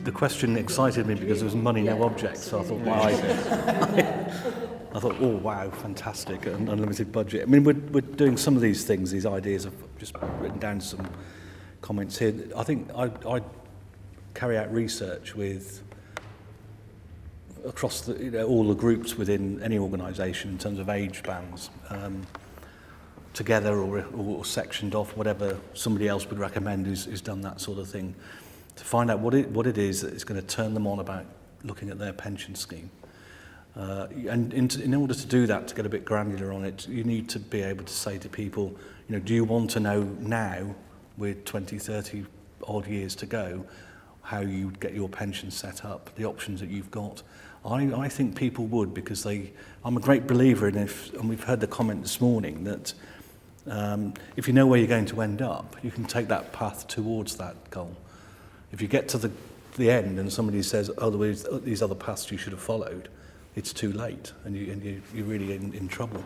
the question excited me because there was money, no objects. So I thought, wow. I thought, oh wow, fantastic, an unlimited budget. I mean, we're doing some of these things, these ideas. I've just written down some comments here. I think I carry out research with across all the groups within any organisation in terms of age bands, together or sectioned off, whatever somebody else would recommend who's done that sort of thing, to find out what it is that is going to turn them on about looking at their pension scheme. And in order to do that, to get a bit granular on it, you need to be able to say to people, do you want to know now, with 20, 30 odd years to go, how you get your pension set up, the options that you've got? I think people would, because I'm a great believer in and we've heard the comment this morning that if you know where you're going to end up, you can take that path towards that goal. If you get to the end and somebody says, oh, these other paths you should have followed, it's too late, and you're really in trouble.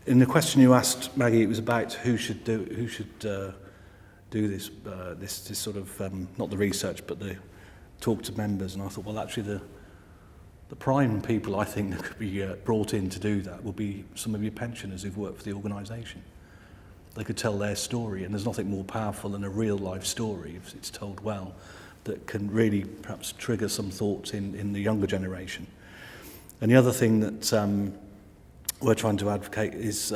In the question you asked, Maggie, it was about who should do this sort of not the research, but the talk to members. And I thought, well, actually, the prime people I think that could be brought in to do that will be some of your pensioners who've worked for the organisation. They could tell their story, and there's nothing more powerful than a real life story, if it's told well, that can really perhaps trigger some thoughts in the younger generation. And the other thing that we're trying to advocate is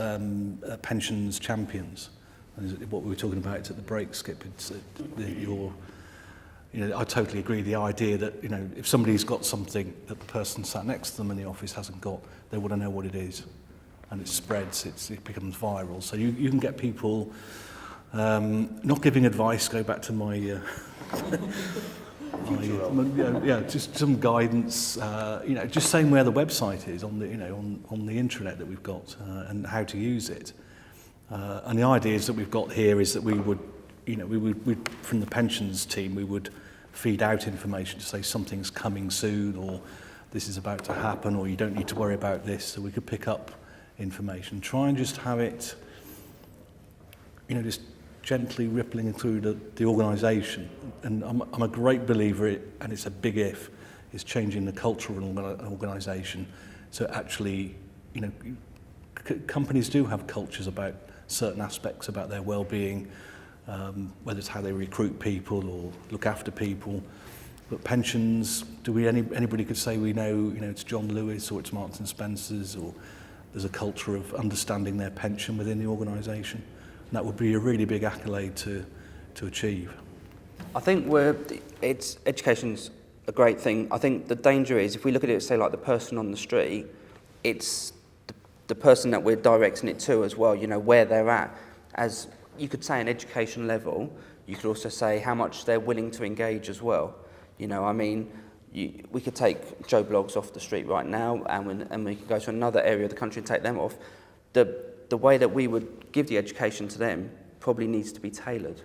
pensions champions. And what we were talking about at the break, Skip, it's I totally agree. The idea that if somebody's got something that the person sat next to them in the office hasn't got, they want to know what it is, and it spreads. It becomes viral. So you can get people not giving advice. Go back to my. Just some guidance, just saying where the website is on the intranet that we've got and how to use it. And the ideas that we've got here is that we would from the pensions team, we would feed out information to say something's coming soon, or this is about to happen, or you don't need to worry about this. So we could pick up information, try and just have it, just gently rippling through the organisation. And I'm a great believer, and it's a big if, is changing the culture of an organisation. So actually, companies do have cultures about certain aspects about their well-being, whether it's how they recruit people or look after people. But pensions, anybody could say we know, it's John Lewis or it's Marks and Spencer's, or there's a culture of understanding their pension within the organisation. And that would be a really big accolade to achieve. I think education's a great thing. I think the danger is, if we look at it, say like the person on the street, it's the person that we're directing it to as well, where they're at. As you could say an education level, you could also say how much they're willing to engage as well. We could take Joe Bloggs off the street right now, and we could go to another area of the country and take them off. The way that we would give the education to them probably needs to be tailored.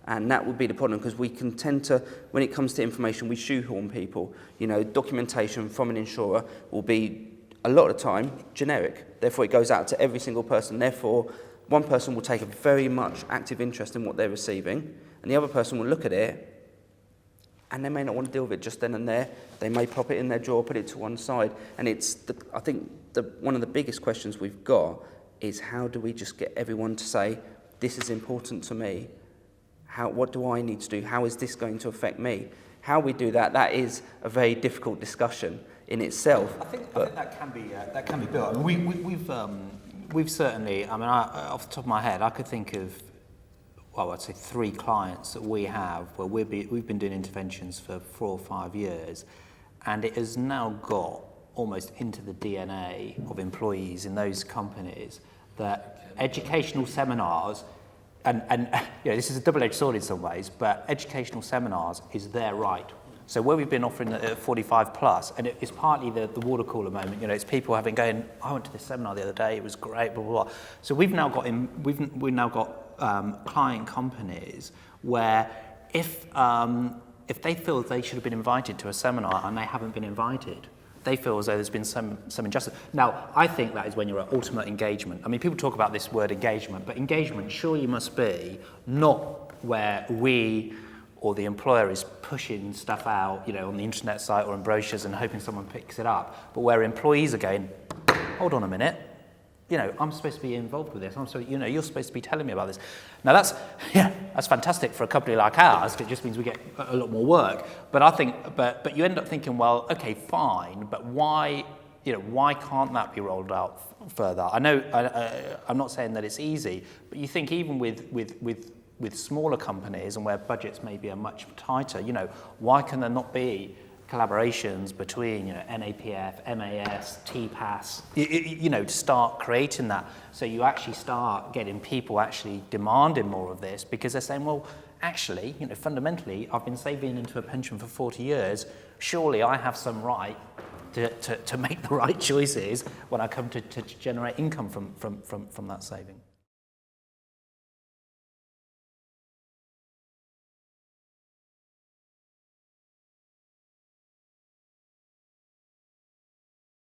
And that would be the problem, because we can tend to, when it comes to information, we shoehorn people. Documentation from an insurer will be, a lot of the time, generic. Therefore, it goes out to every single person. Therefore, one person will take a very much active interest in what they're receiving, and the other person will look at it, and they may not want to deal with it just then and there. They may pop it in their drawer, put it to one side. And I think one of the biggest questions we've got is, how do we just get everyone to say, this is important to me? What do I need to do? How is this going to affect me? How we do that is a very difficult discussion in itself. I think that can be built. I mean, we've certainly. I mean, off the top of my head, I could think of, I'd say 3 clients that we have where we've been doing interventions for 4 or 5 years, and it has now got almost into the DNA of employees in those companies that educational seminars. And this is a double-edged sword in some ways, but educational seminars is their right. So where we've been offering at 45 plus, and it's partly the water cooler moment. It's people going, I went to this seminar the other day, it was great, blah blah blah. So we've now got client companies where if they feel they should have been invited to a seminar and they haven't been invited, they feel as though there's been some injustice. Now, I think that is when you're at ultimate engagement. I mean, people talk about this word engagement, but engagement surely must be not where we or the employer is pushing stuff out, you know, on the internet site or in brochures and hoping someone picks it up, but where employees are going, hold on a minute, you know, I'm supposed to be involved with this. You know, you're supposed to be telling me about this. Now that's fantastic for a company like ours. It just means we get a lot more work. But I think, but you end up thinking, well, okay, fine, but why, you know, why can't that be rolled out further? I know, I'm not saying that it's easy, but you think even with smaller companies and where budgets maybe are much tighter, you know, why can there not be collaborations between, you know, NAPF, MAS, TPAS, you know, to start creating that, so you actually start getting people actually demanding more of this, because they're saying, well, actually, you know, fundamentally, I've been saving into a pension for 40 years, surely I have some right to make the right choices when I come to generate income from that saving.